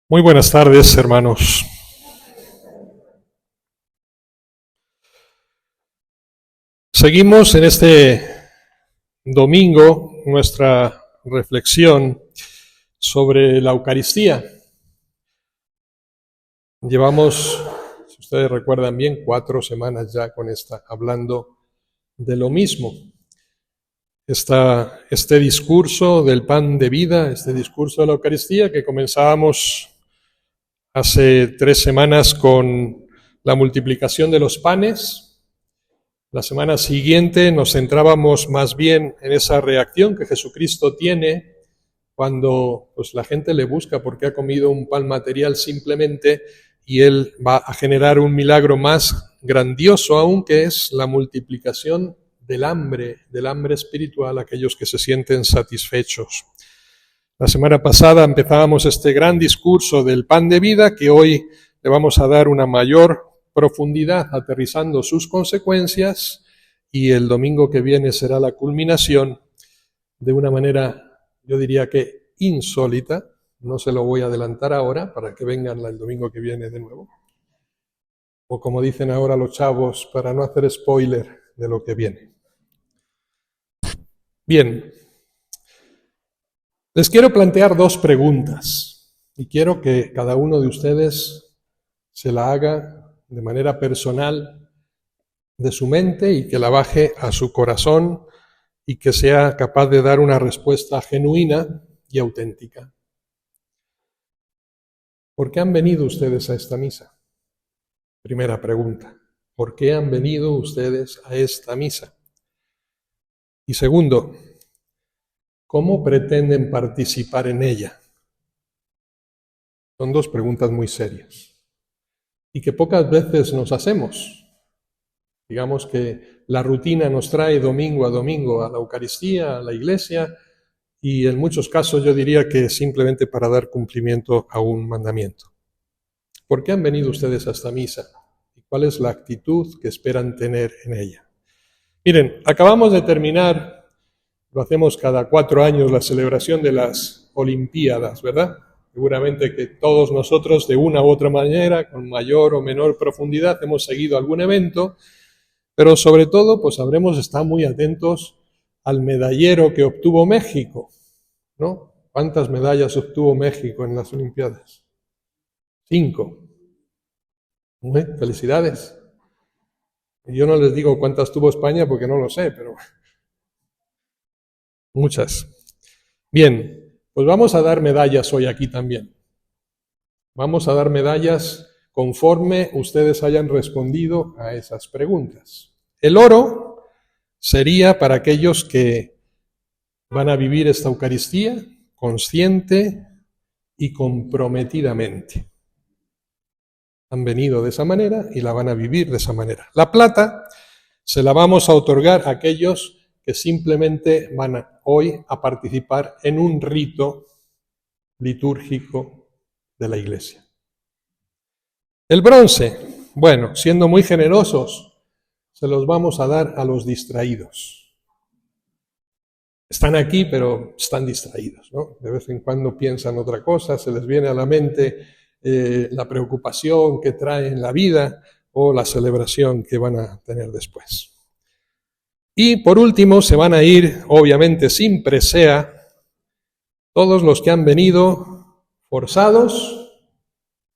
Muy buenas tardes, hermanos. Seguimos en este domingo nuestra reflexión sobre la Eucaristía. Llevamos, si ustedes recuerdan bien, 4 semanas ya con hablando de lo mismo. Este discurso del pan de vida, este discurso de la Eucaristía que comenzábamos hace 3 semanas con la multiplicación de los panes. La semana siguiente nos centrábamos más bien en esa reacción que Jesucristo tiene cuando la gente le busca porque ha comido un pan material simplemente, y Él va a generar un milagro más grandioso aún, que es la multiplicación del hambre espiritual a aquellos que se sienten satisfechos. La semana pasada empezábamos este gran discurso del pan de vida, que hoy le vamos a dar una mayor profundidad aterrizando sus consecuencias, y el domingo que viene será la culminación de una manera, yo diría que insólita. No se lo voy a adelantar ahora para que vengan el domingo que viene de nuevo. O como dicen ahora los chavos, para no hacer spoiler de lo que viene. Bien, les quiero plantear 2 preguntas y quiero que cada uno de ustedes se la haga de manera personal de su mente y que la baje a su corazón y que sea capaz de dar una respuesta genuina y auténtica. ¿Por qué han venido ustedes a esta misa? Primera pregunta. ¿Por qué han venido ustedes a esta misa? Y segundo, ¿cómo pretenden participar en ella? Son 2 preguntas muy serias y que pocas veces nos hacemos. Digamos que la rutina nos trae domingo a domingo a la Eucaristía, a la Iglesia, y en muchos casos yo diría que simplemente para dar cumplimiento a un mandamiento. ¿Por qué han venido ustedes a esta misa? ¿Y cuál es la actitud que esperan tener en ella? Miren, acabamos de terminar, lo hacemos cada 4 años, la celebración de las Olimpiadas, ¿verdad? Seguramente que todos nosotros, de una u otra manera, con mayor o menor profundidad, hemos seguido algún evento, pero sobre todo, habremos estado muy atentos al medallero que obtuvo México, ¿no? ¿Cuántas medallas obtuvo México en las Olimpiadas? 5. Felicidades. Yo no les digo cuántas tuvo España porque no lo sé, pero muchas. Bien, pues vamos a dar medallas hoy aquí también. Vamos a dar medallas conforme ustedes hayan respondido a esas preguntas. El oro sería para aquellos que van a vivir esta Eucaristía consciente y comprometidamente. Han venido de esa manera y la van a vivir de esa manera. La plata se la vamos a otorgar a aquellos que simplemente van hoy a participar en un rito litúrgico de la Iglesia. El bronce, bueno, siendo muy generosos, se los vamos a dar a los distraídos. Están aquí, pero están distraídos, ¿no? De vez en cuando piensan otra cosa, se les viene a la mente la preocupación que trae en la vida o la celebración que van a tener después. Y por último se van a ir, obviamente sin presea, todos los que han venido forzados,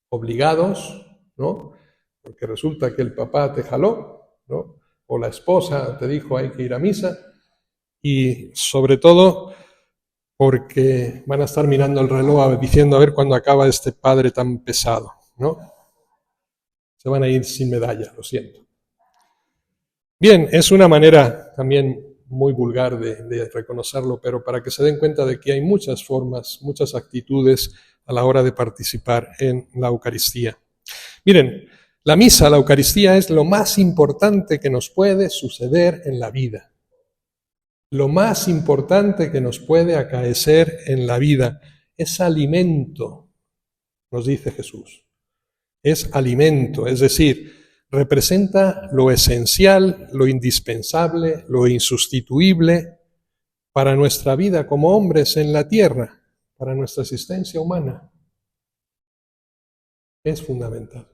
obligados, ¿no? Porque resulta que el papá te jaló, ¿no? O la esposa te dijo hay que ir a misa, y sobre todo porque van a estar mirando el reloj diciendo a ver cuándo acaba este padre tan pesado, ¿no? Se van a ir sin medalla, lo siento. Bien, es una manera también muy vulgar de reconocerlo, pero para que se den cuenta de que hay muchas formas, muchas actitudes a la hora de participar en la Eucaristía. Miren, la misa, la Eucaristía, es lo más importante que nos puede suceder en la vida. Lo más importante que nos puede acaecer en la vida es alimento, nos dice Jesús. Es alimento, es decir, representa lo esencial, lo indispensable, lo insustituible para nuestra vida como hombres en la tierra, para nuestra existencia humana. Es fundamental.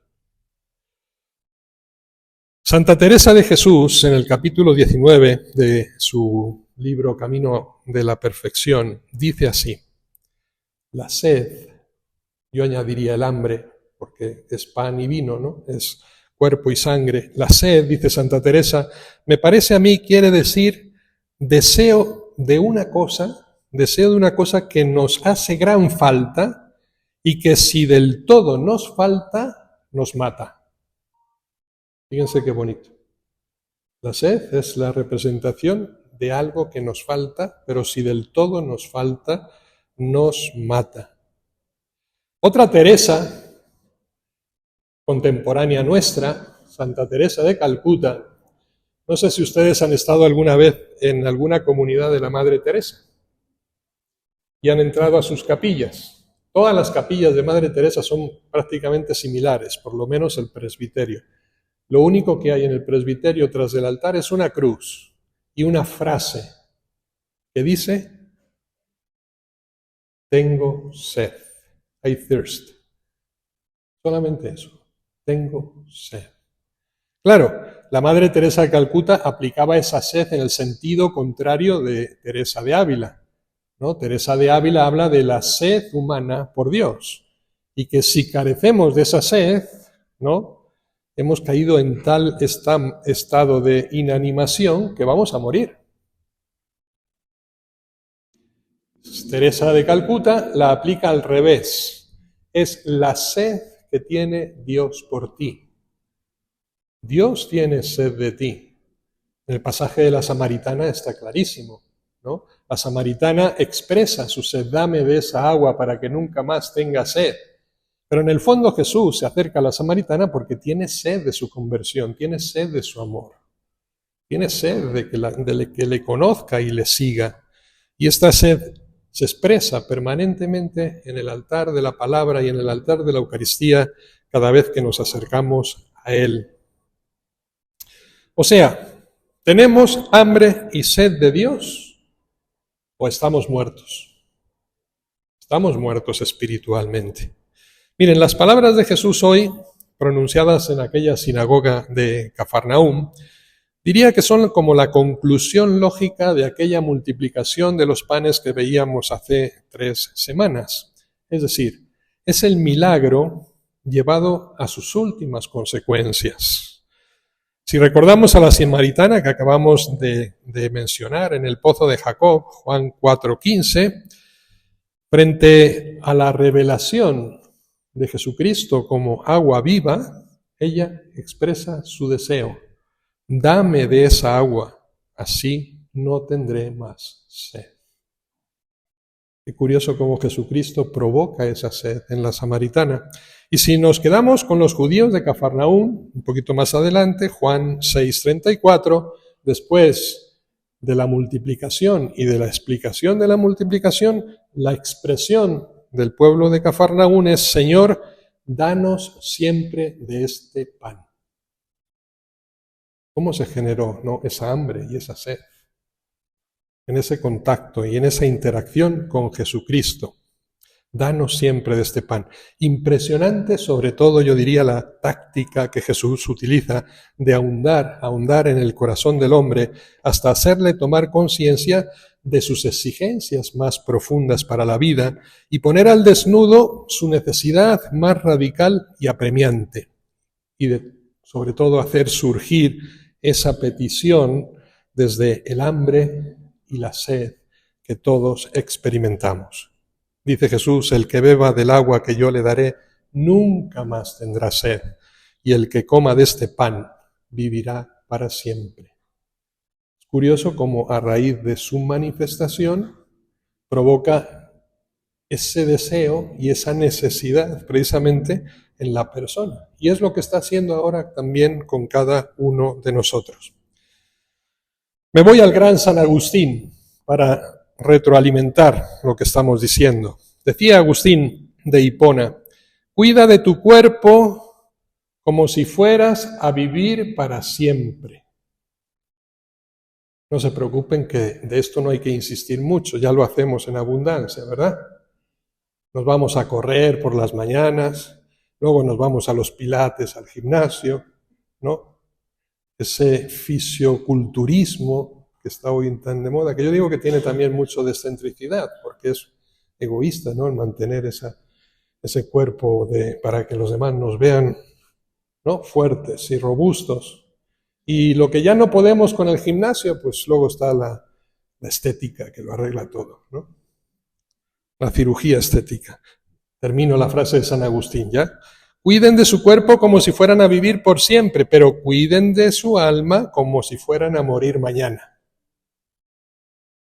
Santa Teresa de Jesús, en el capítulo 19 de su libro Camino de la Perfección, dice así: la sed, yo añadiría el hambre, porque es pan y vino, ¿no? Es cuerpo y sangre. La sed, dice Santa Teresa, me parece a mí quiere decir deseo de una cosa que nos hace gran falta y que si del todo nos falta, nos mata. Fíjense qué bonito. La sed es la representación de algo que nos falta, pero si del todo nos falta, nos mata. Otra Teresa, contemporánea nuestra, Santa Teresa de Calcuta, no sé si ustedes han estado alguna vez en alguna comunidad de la Madre Teresa y han entrado a sus capillas. Todas las capillas de Madre Teresa son prácticamente similares, por lo menos el presbiterio. Lo único que hay en el presbiterio tras del altar es una cruz y una frase que dice: tengo sed, I thirst. Solamente eso, tengo sed. Claro, la Madre Teresa de Calcuta aplicaba esa sed en el sentido contrario de Teresa de Ávila, ¿no? Teresa de Ávila habla de la sed humana por Dios y que si carecemos de esa sed, ¿no?, hemos caído en tal estado de inanimación que vamos a morir. Teresa de Calcuta la aplica al revés. Es la sed que tiene Dios por ti. Dios tiene sed de ti. En el pasaje de la Samaritana está clarísimo, ¿no? La Samaritana expresa su sed: dame de esa agua para que nunca más tenga sed. Pero en el fondo Jesús se acerca a la Samaritana porque tiene sed de su conversión, tiene sed de su amor, tiene sed de que le conozca y le siga. Y esta sed se expresa permanentemente en el altar de la palabra y en el altar de la Eucaristía cada vez que nos acercamos a Él. O sea, ¿tenemos hambre y sed de Dios o estamos muertos? Estamos muertos espiritualmente. Miren, las palabras de Jesús hoy, pronunciadas en aquella sinagoga de Cafarnaúm, diría que son como la conclusión lógica de aquella multiplicación de los panes que veíamos hace 3 semanas. Es decir, es el milagro llevado a sus últimas consecuencias. Si recordamos a la samaritana que acabamos de mencionar en el pozo de Jacob, Juan 4:15, frente a la revelación de Jesucristo como agua viva, ella expresa su deseo: dame de esa agua, así no tendré más sed. Qué curioso cómo Jesucristo provoca esa sed en la samaritana. Y si nos quedamos con los judíos de Cafarnaúm, un poquito más adelante, Juan 6:34, después de la multiplicación y de la explicación de la multiplicación, la expresión del pueblo de Cafarnaúm es: Señor, danos siempre de este pan. ¿Cómo se generó, no, esa hambre y esa sed? En ese contacto y en esa interacción con Jesucristo. Danos siempre de este pan. Impresionante, sobre todo, yo diría, la táctica que Jesús utiliza de ahondar en el corazón del hombre hasta hacerle tomar conciencia de sus exigencias más profundas para la vida y poner al desnudo su necesidad más radical y apremiante. Y sobre todo hacer surgir esa petición desde el hambre y la sed que todos experimentamos. Dice Jesús: el que beba del agua que yo le daré nunca más tendrá sed, y el que coma de este pan vivirá para siempre. Es curioso cómo a raíz de su manifestación provoca ese deseo y esa necesidad precisamente en la persona. Y es lo que está haciendo ahora también con cada uno de nosotros. Me voy al gran San Agustín para retroalimentar lo que estamos diciendo. Decía Agustín de Hipona: cuida de tu cuerpo como si fueras a vivir para siempre. No se preocupen que de esto no hay que insistir mucho, ya lo hacemos en abundancia, ¿verdad? Nos vamos a correr por las mañanas, Luego nos vamos a los pilates, al gimnasio, ¿no? Ese fisioculturismo que está hoy tan de moda, que yo digo que tiene también mucho de excentricidad, porque es egoísta, ¿no? El mantener ese cuerpo para que los demás nos vean, ¿no? Fuertes y robustos. Y lo que ya no podemos con el gimnasio, pues luego está la estética que lo arregla todo, ¿no? La cirugía estética. Termino la frase de San Agustín, ¿ya? Cuiden de su cuerpo como si fueran a vivir por siempre, pero cuiden de su alma como si fueran a morir mañana.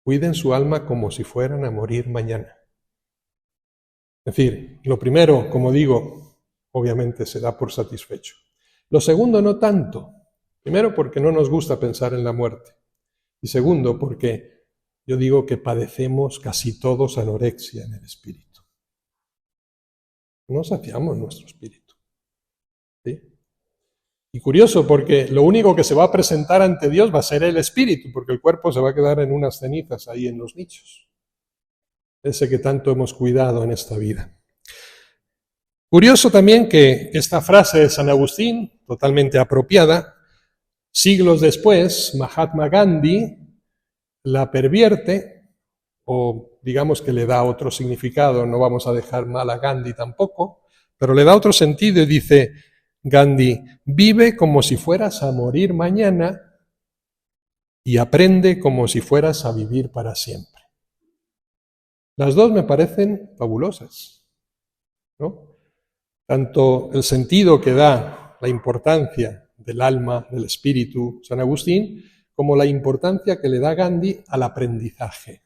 Cuiden su alma como si fueran a morir mañana. Es decir, lo primero, como digo, obviamente se da por satisfecho. Lo segundo, no tanto. Primero, porque no nos gusta pensar en la muerte. Y segundo, porque yo digo que padecemos casi todos anorexia en el espíritu. No saciamos nuestro espíritu. ¿Sí? Y curioso, porque lo único que se va a presentar ante Dios va a ser el espíritu, porque el cuerpo se va a quedar en unas cenizas ahí en los nichos. Ese que tanto hemos cuidado en esta vida. Curioso también que esta frase de San Agustín, totalmente apropiada, siglos después, Mahatma Gandhi la pervierte, o digamos que le da otro significado, no vamos a dejar mal a Gandhi tampoco, pero le da otro sentido y dice Gandhi, vive como si fueras a morir mañana y aprende como si fueras a vivir para siempre. Las dos me parecen fabulosas, ¿no? Tanto el sentido que da la importancia del alma, del espíritu, San Agustín, como la importancia que le da Gandhi al aprendizaje,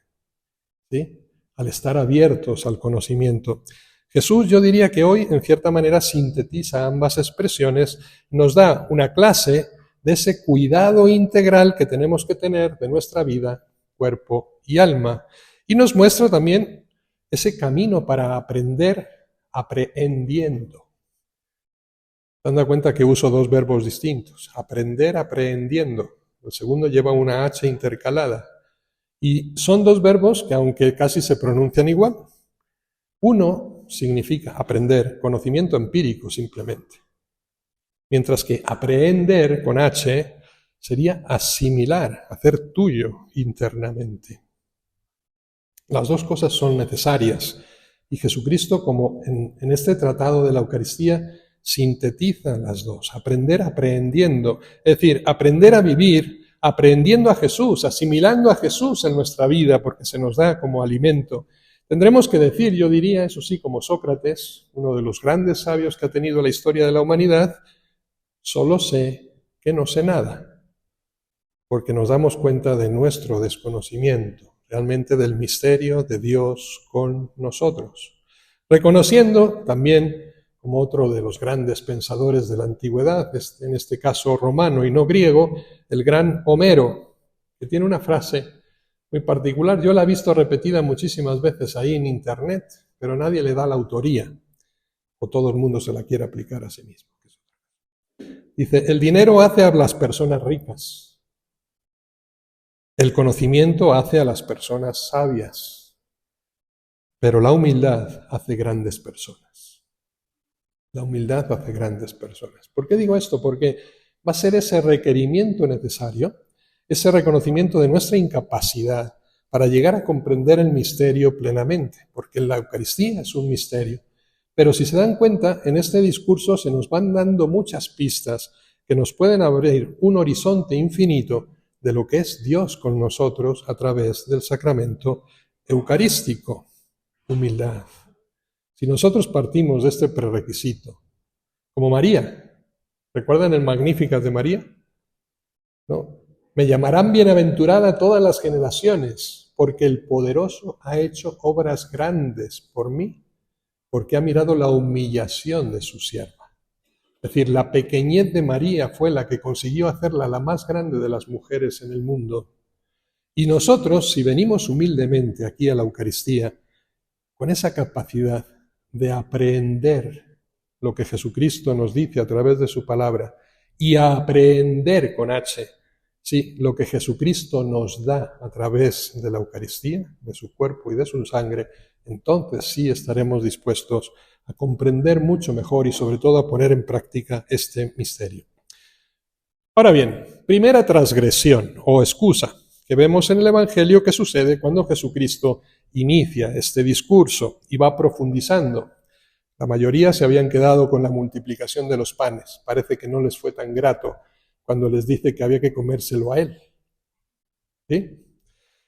¿sí? Al estar abiertos al conocimiento. Jesús, yo diría que hoy, en cierta manera, sintetiza ambas expresiones, nos da una clase de ese cuidado integral que tenemos que tener de nuestra vida, cuerpo y alma, y nos muestra también ese camino para aprender aprehendiendo. ¿Se dan cuenta que uso dos verbos distintos? Aprender, aprehendiendo. El segundo lleva una H intercalada. Y son dos verbos que, aunque casi se pronuncian igual, uno significa aprender, conocimiento empírico simplemente. Mientras que aprehender con H sería asimilar, hacer tuyo internamente. Las dos cosas son necesarias. Y Jesucristo, como en este tratado de la Eucaristía, sintetiza las dos. Aprender aprehendiendo. Es decir, aprender a vivir aprendiendo a Jesús, asimilando a Jesús en nuestra vida, porque se nos da como alimento. Tendremos que decir, yo diría, eso sí, como Sócrates, uno de los grandes sabios que ha tenido la historia de la humanidad, solo sé que no sé nada, porque nos damos cuenta de nuestro desconocimiento, realmente del misterio de Dios con nosotros. Reconociendo también, como otro de los grandes pensadores de la antigüedad, en este caso romano y no griego, el gran Homero, que tiene una frase muy particular. Yo la he visto repetida muchísimas veces ahí en internet, pero nadie le da la autoría, o todo el mundo se la quiere aplicar a sí mismo. Dice, el dinero hace a las personas ricas, el conocimiento hace a las personas sabias, pero la humildad hace grandes personas. La humildad hace grandes personas. ¿Por qué digo esto? Porque va a ser ese requerimiento necesario, ese reconocimiento de nuestra incapacidad para llegar a comprender el misterio plenamente, porque la Eucaristía es un misterio. Pero si se dan cuenta, en este discurso se nos van dando muchas pistas que nos pueden abrir un horizonte infinito de lo que es Dios con nosotros a través del sacramento eucarístico. Humildad. Si nosotros partimos de este prerequisito, como María, ¿recuerdan el Magnificat de María? ¿No? Me llamarán bienaventurada todas las generaciones, porque el poderoso ha hecho obras grandes por mí, porque ha mirado la humillación de su sierva. Es decir, la pequeñez de María fue la que consiguió hacerla la más grande de las mujeres en el mundo. Y nosotros, si venimos humildemente aquí a la Eucaristía, con esa capacidad de aprender lo que Jesucristo nos dice a través de su palabra y a aprender con H, Sí, lo que Jesucristo nos da a través de la Eucaristía, de su cuerpo y de su sangre, entonces sí estaremos dispuestos a comprender mucho mejor y sobre todo a poner en práctica este misterio. Ahora bien, primera transgresión o excusa que vemos en el Evangelio que sucede cuando Jesucristo inicia este discurso y va profundizando. La mayoría se habían quedado con la multiplicación de los panes. Parece que no les fue tan grato cuando les dice que había que comérselo a él. ¿Sí?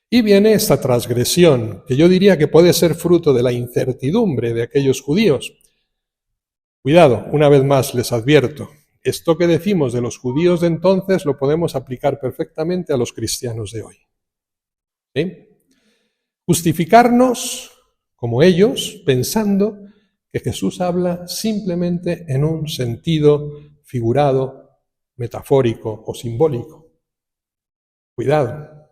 Y viene esta transgresión, que yo diría que puede ser fruto de la incertidumbre de aquellos judíos. Cuidado, una vez más les advierto, esto que decimos de los judíos de entonces lo podemos aplicar perfectamente a los cristianos de hoy. ¿Sí? Justificarnos, como ellos, pensando que Jesús habla simplemente en un sentido figurado, metafórico o simbólico. Cuidado,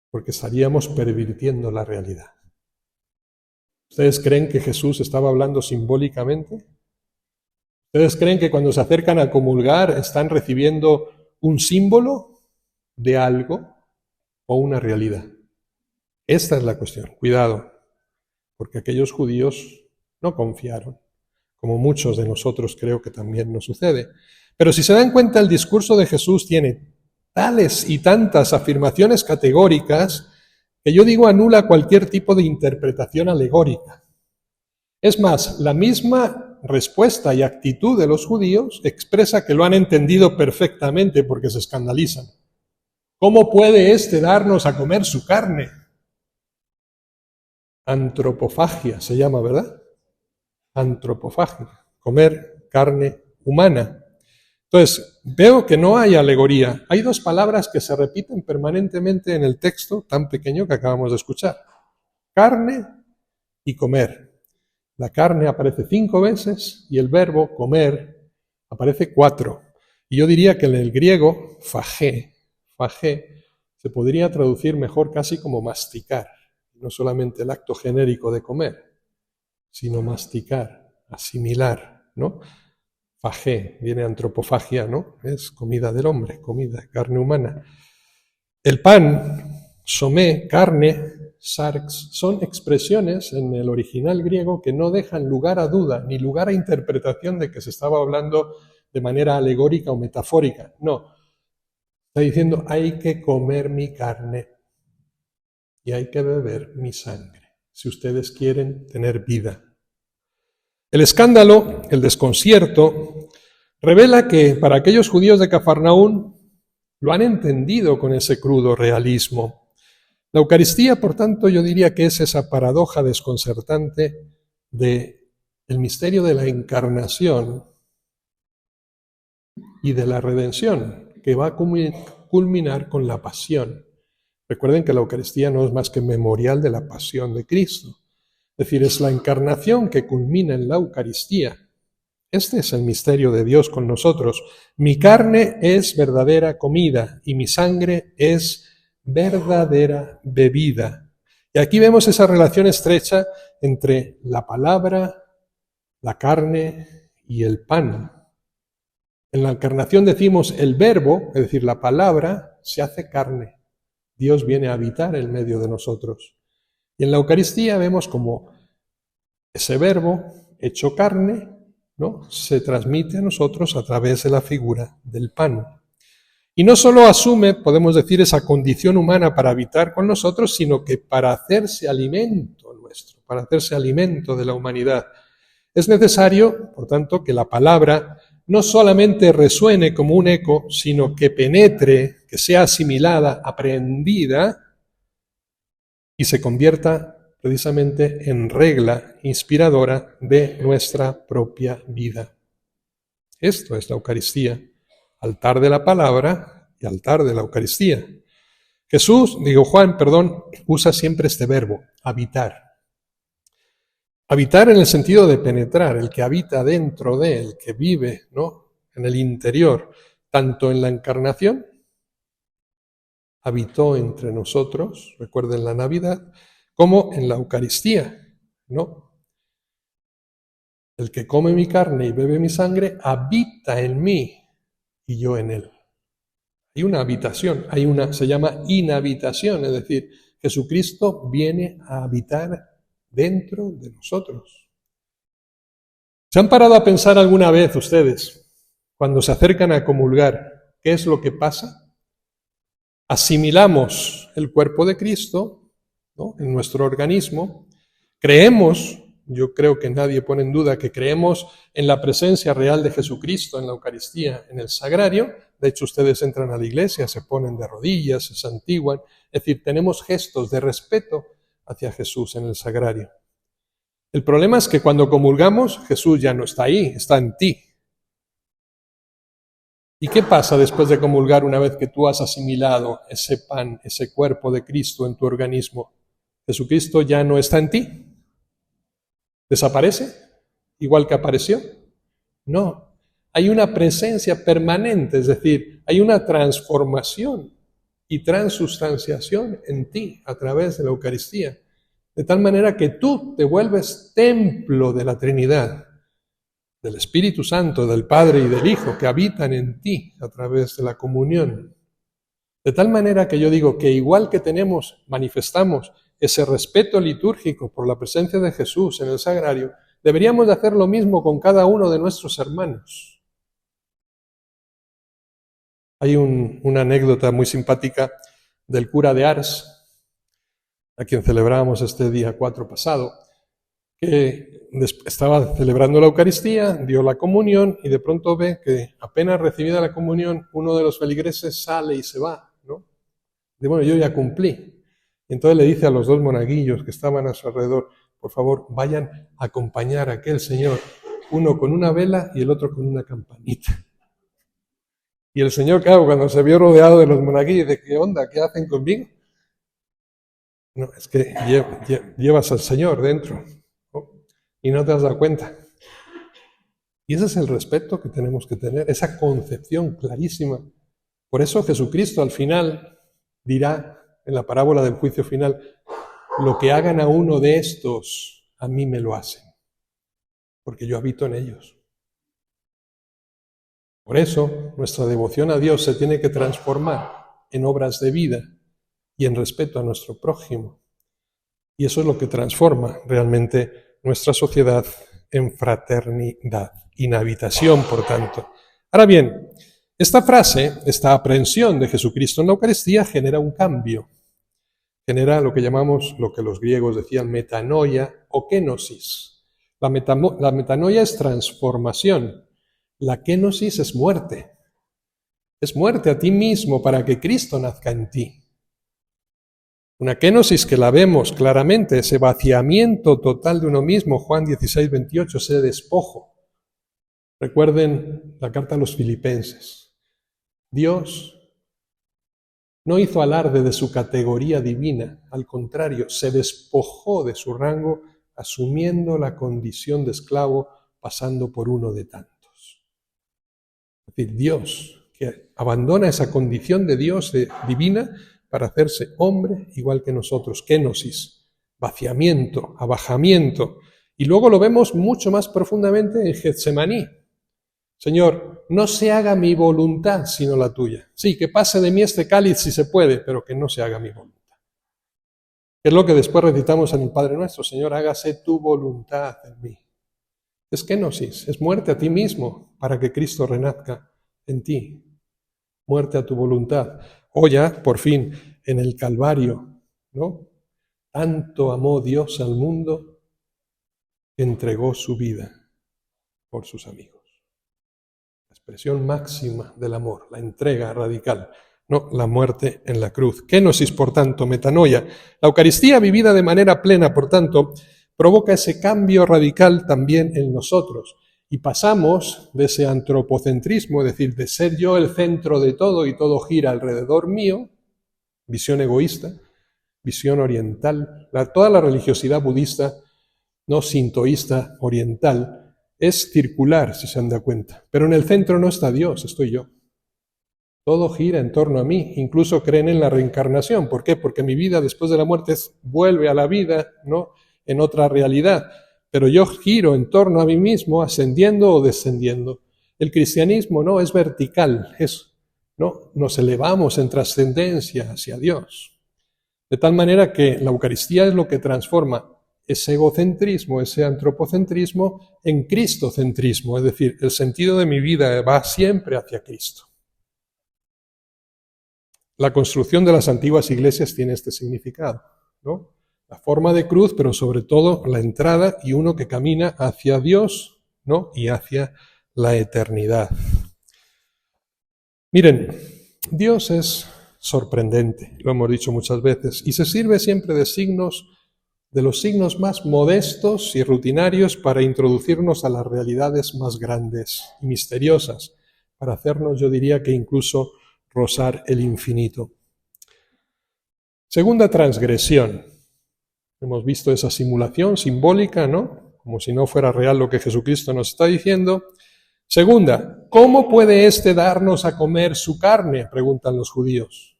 porque estaríamos pervirtiendo la realidad. ¿Ustedes creen que Jesús estaba hablando simbólicamente? ¿Ustedes creen que cuando se acercan a comulgar están recibiendo un símbolo de algo o una realidad? Esta es la cuestión. Cuidado, porque aquellos judíos no confiaron, como muchos de nosotros creo que también nos sucede. Pero si se dan cuenta, el discurso de Jesús tiene tales y tantas afirmaciones categóricas que yo digo anula cualquier tipo de interpretación alegórica. Es más, la misma respuesta y actitud de los judíos expresa que lo han entendido perfectamente porque se escandalizan. ¿Cómo puede éste darnos a comer su carne? Antropofagia se llama, ¿verdad? Antropofagia, comer carne humana. Entonces, veo que no hay alegoría. Hay dos palabras que se repiten permanentemente en el texto tan pequeño que acabamos de escuchar. Carne y comer. La carne aparece 5 veces y el verbo comer aparece 4. Y yo diría que en el griego, fagé, se podría traducir mejor casi como masticar. No solamente el acto genérico de comer, sino masticar, asimilar, ¿no? Fagé, viene antropofagia, ¿no? Es comida del hombre, comida, carne humana. El pan, somé, carne, sarx, son expresiones en el original griego que no dejan lugar a duda ni lugar a interpretación de que se estaba hablando de manera alegórica o metafórica. No, está diciendo hay que comer mi carne y hay que beber mi sangre, si ustedes quieren tener vida. El escándalo, el desconcierto, revela que para aquellos judíos de Cafarnaún lo han entendido con ese crudo realismo. La Eucaristía, por tanto, yo diría que es esa paradoja desconcertante del misterio de la encarnación y de la redención, que va a culminar con la pasión. Recuerden que la Eucaristía no es más que memorial de la pasión de Cristo. Es decir, es la encarnación que culmina en la Eucaristía. Este es el misterio de Dios con nosotros. Mi carne es verdadera comida y mi sangre es verdadera bebida. Y aquí vemos esa relación estrecha entre la palabra, la carne y el pan. En la encarnación decimos el verbo, es decir, la palabra, se hace carne. Dios viene a habitar en medio de nosotros. Y en la Eucaristía vemos como ese verbo hecho carne, ¿no?, se transmite a nosotros a través de la figura del pan. Y no solo asume, podemos decir, esa condición humana para habitar con nosotros, sino que para hacerse alimento nuestro, para hacerse alimento de la humanidad. Es necesario, por tanto, que la palabra no solamente resuene como un eco, sino que penetre, que sea asimilada, aprendida y se convierta precisamente en regla inspiradora de nuestra propia vida. Esto es la Eucaristía, altar de la palabra y altar de la Eucaristía. Juan, usa siempre este verbo, habitar. Habitar en el sentido de penetrar, el que habita dentro de, el que vive, ¿no?, en el interior, tanto en la encarnación, habitó entre nosotros, recuerden la Navidad, como en la Eucaristía, ¿no? El que come mi carne y bebe mi sangre habita en mí y yo en él. Hay una habitación, se llama inhabitación, es decir, Jesucristo viene a habitar dentro de nosotros. ¿Se han parado a pensar alguna vez ustedes, cuando se acercan a comulgar, qué es lo que pasa? Asimilamos el cuerpo de Cristo, ¿no?, en nuestro organismo, creemos, yo creo que nadie pone en duda que creemos en la presencia real de Jesucristo en la Eucaristía, en el sagrario. De hecho, ustedes entran a la iglesia, se ponen de rodillas, se santiguan, es decir, tenemos gestos de respeto hacia Jesús en el sagrario. El problema es que cuando comulgamos, Jesús ya no está ahí, está en ti. ¿Y qué pasa después de comulgar una vez que tú has asimilado ese pan, ese cuerpo de Cristo en tu organismo? ¿Jesucristo ya no está en ti? ¿Desaparece? ¿Igual que apareció? No. Hay una presencia permanente, es decir, hay una transformación y transustanciación en ti a través de la Eucaristía. De tal manera que tú te vuelves templo de la Trinidad, del Espíritu Santo, del Padre y del Hijo, que habitan en ti a través de la comunión. De tal manera que yo digo que igual que manifestamos ese respeto litúrgico por la presencia de Jesús en el sagrario, deberíamos de hacer lo mismo con cada uno de nuestros hermanos. Hay una anécdota muy simpática del cura de Ars, a quien celebrábamos este día 4 pasado, que estaba celebrando la Eucaristía, dio la comunión y de pronto ve que apenas recibida la comunión, uno de los feligreses sale y se va, ¿no? Dice, bueno, yo ya cumplí. Y entonces le dice a los 2 monaguillos que estaban a su alrededor, por favor, vayan a acompañar a aquel señor, uno con una vela y el otro con una campanita. Y el señor, claro, cuando se vio rodeado de los monaguillos, dice, ¿qué onda? ¿Qué hacen conmigo? No, es que llevas al Señor dentro, ¿no?, y no te has dado cuenta. Y ese es el respeto que tenemos que tener, esa concepción clarísima. Por eso Jesucristo al final dirá, en la parábola del juicio final, lo que hagan a uno de estos, a mí me lo hacen, porque yo habito en ellos. Por eso nuestra devoción a Dios se tiene que transformar en obras de vida y en respeto a nuestro prójimo. Y eso es lo que transforma realmente nuestra sociedad en fraternidad, inhabitación, por tanto. Ahora bien, esta frase, esta aprehensión de Jesucristo en la Eucaristía genera un cambio. Genera lo que llamamos, lo que los griegos decían, metanoia o kenosis. La metanoia es transformación. La kenosis es muerte. Es muerte a ti mismo para que Cristo nazca en ti. Una kenosis que la vemos claramente, ese vaciamiento total de uno mismo, Juan 16, 28, ese despojo. Recuerden la carta a los Filipenses. Dios no hizo alarde de su categoría divina, al contrario, se despojó de su rango, asumiendo la condición de esclavo, pasando por uno de tantos. Es decir, Dios, que abandona esa condición de Dios divina, para hacerse hombre igual que nosotros. Kenosis, vaciamiento, abajamiento. Y luego lo vemos mucho más profundamente en Getsemaní. Señor, no se haga mi voluntad sino la tuya. Sí, que pase de mí este cáliz si se puede, pero que no se haga mi voluntad. Es lo que después recitamos en el Padre Nuestro. Señor, hágase tu voluntad en mí. Es kenosis, es muerte a ti mismo para que Cristo renazca en ti. Muerte a tu voluntad. O ya, por fin, en el Calvario, ¿no? Tanto amó Dios al mundo que entregó su vida por sus amigos. La expresión máxima del amor, la entrega radical, no la muerte en la cruz. Kenosis, por tanto, metanoia. La Eucaristía vivida de manera plena, por tanto, provoca ese cambio radical también en nosotros. Y pasamos de ese antropocentrismo, es decir, de ser yo el centro de todo y todo gira alrededor mío, visión egoísta, visión oriental. Toda la religiosidad budista, no sintoísta, oriental, es circular, si se han dado cuenta. Pero en el centro no está Dios, estoy yo. Todo gira en torno a mí, incluso creen en la reencarnación. ¿Por qué? Porque mi vida después de la muerte vuelve a la vida, ¿no?, en otra realidad. Pero yo giro en torno a mí mismo, ascendiendo o descendiendo. El cristianismo no es vertical, es ¿no? Nos elevamos en trascendencia hacia Dios. De tal manera que la Eucaristía es lo que transforma ese egocentrismo, ese antropocentrismo, en cristocentrismo, es decir, el sentido de mi vida va siempre hacia Cristo. La construcción de las antiguas iglesias tiene este significado, ¿no? La forma de cruz, pero sobre todo la entrada y uno que camina hacia Dios, ¿no? Y hacia la eternidad. Miren, Dios es sorprendente, lo hemos dicho muchas veces, y se sirve siempre de signos, de los signos más modestos y rutinarios para introducirnos a las realidades más grandes y misteriosas, para hacernos, yo diría que incluso rozar el infinito. Segunda transgresión. Hemos visto esa simulación simbólica, ¿no? Como si no fuera real lo que Jesucristo nos está diciendo. Segunda, ¿cómo puede éste darnos a comer su carne?, preguntan los judíos.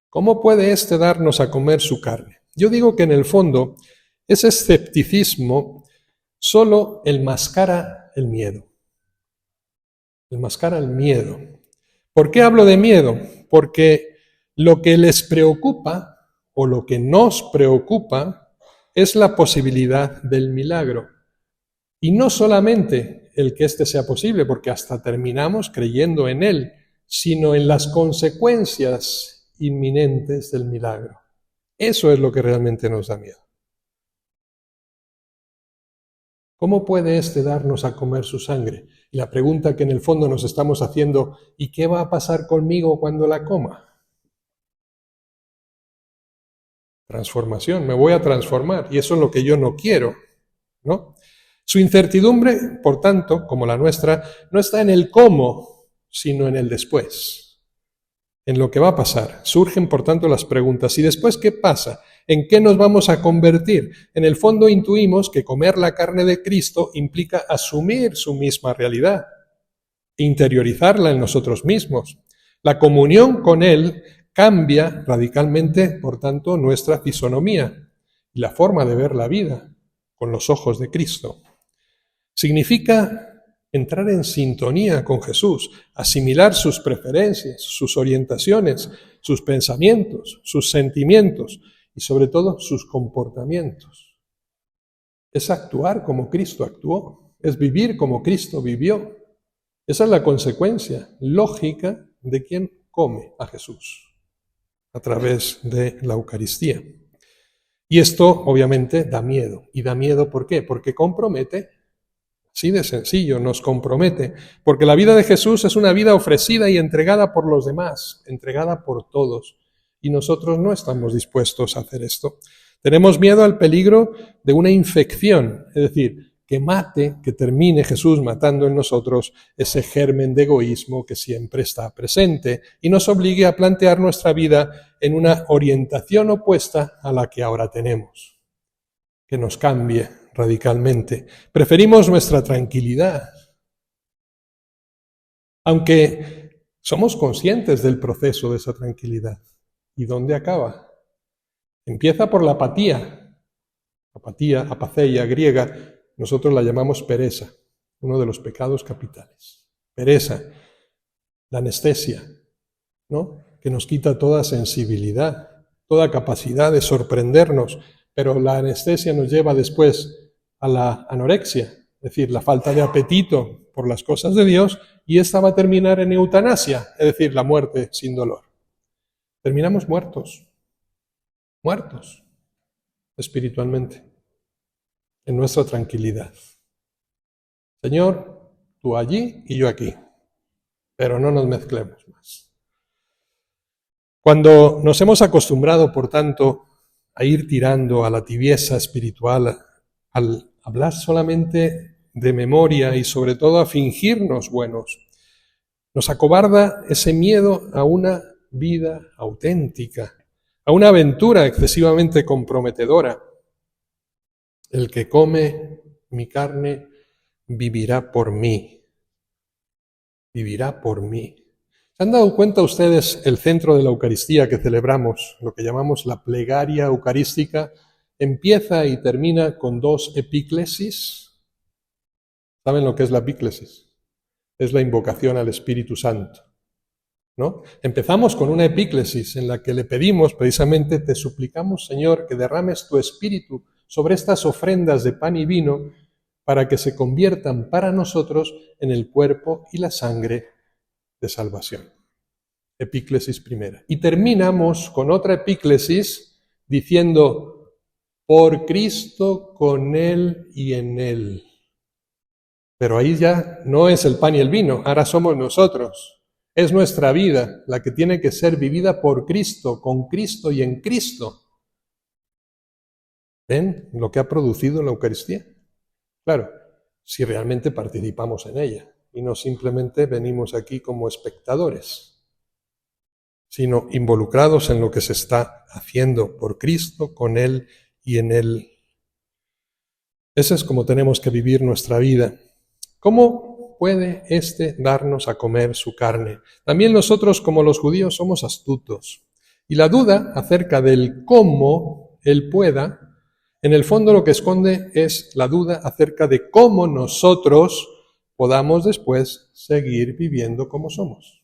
¿Cómo puede éste darnos a comer su carne? Yo digo que en el fondo ese escepticismo solo enmascara el miedo. Enmascara el miedo. ¿Por qué hablo de miedo? Porque lo que les preocupa o lo que nos preocupa es la posibilidad del milagro. Y no solamente el que éste sea posible, porque hasta terminamos creyendo en él, sino en las consecuencias inminentes del milagro. Eso es lo que realmente nos da miedo. ¿Cómo puede éste darnos a comer su sangre? Y la pregunta que en el fondo nos estamos haciendo, ¿y qué va a pasar conmigo cuando la coma? Transformación, me voy a transformar, y eso es lo que yo no quiero, ¿no? Su incertidumbre, por tanto, como la nuestra, no está en el cómo, sino en el después, en lo que va a pasar. Surgen, por tanto, las preguntas, ¿y después qué pasa? ¿En qué nos vamos a convertir? En el fondo intuimos que comer la carne de Cristo implica asumir su misma realidad, interiorizarla en nosotros mismos. La comunión con Él cambia radicalmente, por tanto, nuestra fisonomía y la forma de ver la vida con los ojos de Cristo. Significa entrar en sintonía con Jesús, asimilar sus preferencias, sus orientaciones, sus pensamientos, sus sentimientos y sobre todo sus comportamientos. Es actuar como Cristo actuó, es vivir como Cristo vivió. Esa es la consecuencia lógica de quien come a Jesús a través de la Eucaristía. Y esto obviamente da miedo. ¿Y da miedo por qué? Porque compromete. Así de sencillo, nos compromete, porque la vida de Jesús es una vida ofrecida y entregada por los demás, entregada por todos, y nosotros no estamos dispuestos a hacer esto. Tenemos miedo al peligro de una infección, es decir, que termine Jesús matando en nosotros ese germen de egoísmo que siempre está presente y nos obligue a plantear nuestra vida en una orientación opuesta a la que ahora tenemos, que nos cambie radicalmente. Preferimos nuestra tranquilidad, aunque somos conscientes del proceso de esa tranquilidad. ¿Y dónde acaba? Empieza por la apatía, apatheia griega, nosotros la llamamos pereza, uno de los pecados capitales. Pereza, la anestesia, ¿no? Que nos quita toda sensibilidad, toda capacidad de sorprendernos, pero la anestesia nos lleva después a la anorexia, es decir, la falta de apetito por las cosas de Dios, y esta va a terminar en eutanasia, es decir, la muerte sin dolor. Terminamos muertos espiritualmente, en nuestra tranquilidad. Señor, tú allí y yo aquí, pero no nos mezclemos más. Cuando nos hemos acostumbrado, por tanto, a ir tirando a la tibieza espiritual, al hablar solamente de memoria y sobre todo a fingirnos buenos, nos acobarda ese miedo a una vida auténtica, a una aventura excesivamente comprometedora. El que come mi carne vivirá por mí. Vivirá por mí. ¿Se han dado cuenta ustedes el centro de la Eucaristía que celebramos, lo que llamamos la plegaria eucarística, empieza y termina con dos epíclesis? ¿Saben lo que es la epíclesis? Es la invocación al Espíritu Santo, ¿no? Empezamos con una epíclesis en la que le pedimos precisamente, te suplicamos, Señor, que derrames tu espíritu sobre estas ofrendas de pan y vino para que se conviertan para nosotros en el cuerpo y la sangre de salvación. Epíclesis primera. Y terminamos con otra epíclesis diciendo, por Cristo, con Él y en Él. Pero ahí ya no es el pan y el vino, ahora somos nosotros. Es nuestra vida la que tiene que ser vivida por Cristo, con Cristo y en Cristo. ¿Ven lo que ha producido la Eucaristía? Claro, si realmente participamos en ella y no simplemente venimos aquí como espectadores, sino involucrados en lo que se está haciendo por Cristo, con Él y en Él. Ese es como tenemos que vivir nuestra vida. ¿Cómo puede éste darnos a comer su carne? También nosotros, como los judíos, somos astutos. Y la duda acerca del cómo Él pueda, en el fondo lo que esconde es la duda acerca de cómo nosotros podamos después seguir viviendo como somos.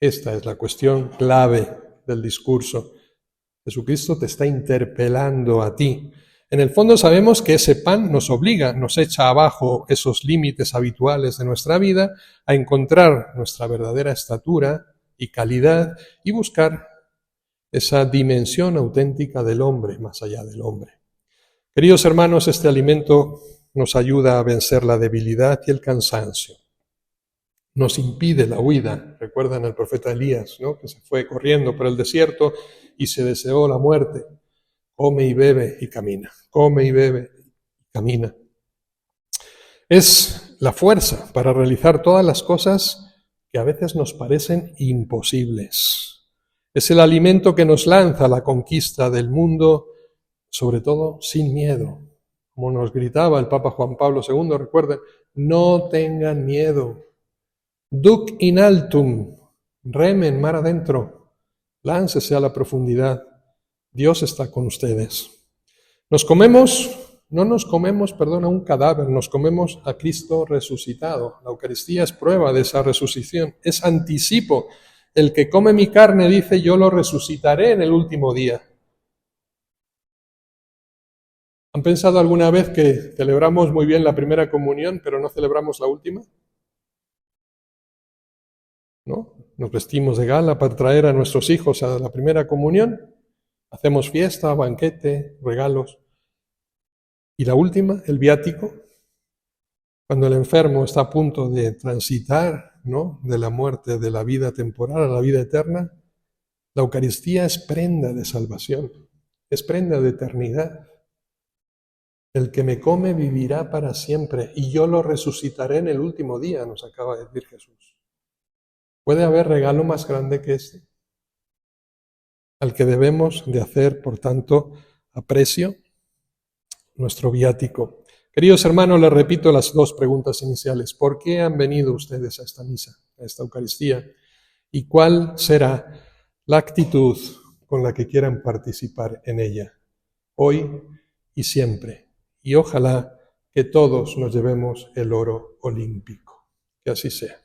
Esta es la cuestión clave del discurso. Jesucristo te está interpelando a ti. En el fondo sabemos que ese pan nos obliga, nos echa abajo esos límites habituales de nuestra vida, a encontrar nuestra verdadera estatura y calidad y buscar esa dimensión auténtica del hombre, más allá del hombre. Queridos hermanos, este alimento nos ayuda a vencer la debilidad y el cansancio. Nos impide la huida. Recuerdan al profeta Elías, ¿no? Que se fue corriendo por el desierto y se deseó la muerte. Come y bebe y camina. Come y bebe y camina. Es la fuerza para realizar todas las cosas que a veces nos parecen imposibles. Es el alimento que nos lanza a la conquista del mundo, sobre todo sin miedo. Como nos gritaba el Papa Juan Pablo II, recuerden, no tengan miedo. Duc in altum, remen mar adentro, láncese a la profundidad. Dios está con ustedes. No nos comemos, a un cadáver, nos comemos a Cristo resucitado. La Eucaristía es prueba de esa resucitación, es anticipo. El que come mi carne, dice, yo lo resucitaré en el último día. ¿Han pensado alguna vez que celebramos muy bien la primera comunión, pero no celebramos la última? ¿No? Nos vestimos de gala para traer a nuestros hijos a la primera comunión, hacemos fiesta, banquete, regalos. Y la última, el viático, cuando el enfermo está a punto de transitar, ¿no?, de la muerte, de la vida temporal a la vida eterna, la Eucaristía es prenda de salvación, es prenda de eternidad. El que me come vivirá para siempre y yo lo resucitaré en el último día, nos acaba de decir Jesús. ¿Puede haber regalo más grande que este? Al que debemos de hacer, por tanto, aprecio nuestro viático. Queridos hermanos, les repito las dos preguntas iniciales. ¿Por qué han venido ustedes a esta misa, a esta Eucaristía? ¿Y cuál será la actitud con la que quieran participar en ella, hoy y siempre? Y ojalá que todos nos llevemos el oro olímpico. Que así sea.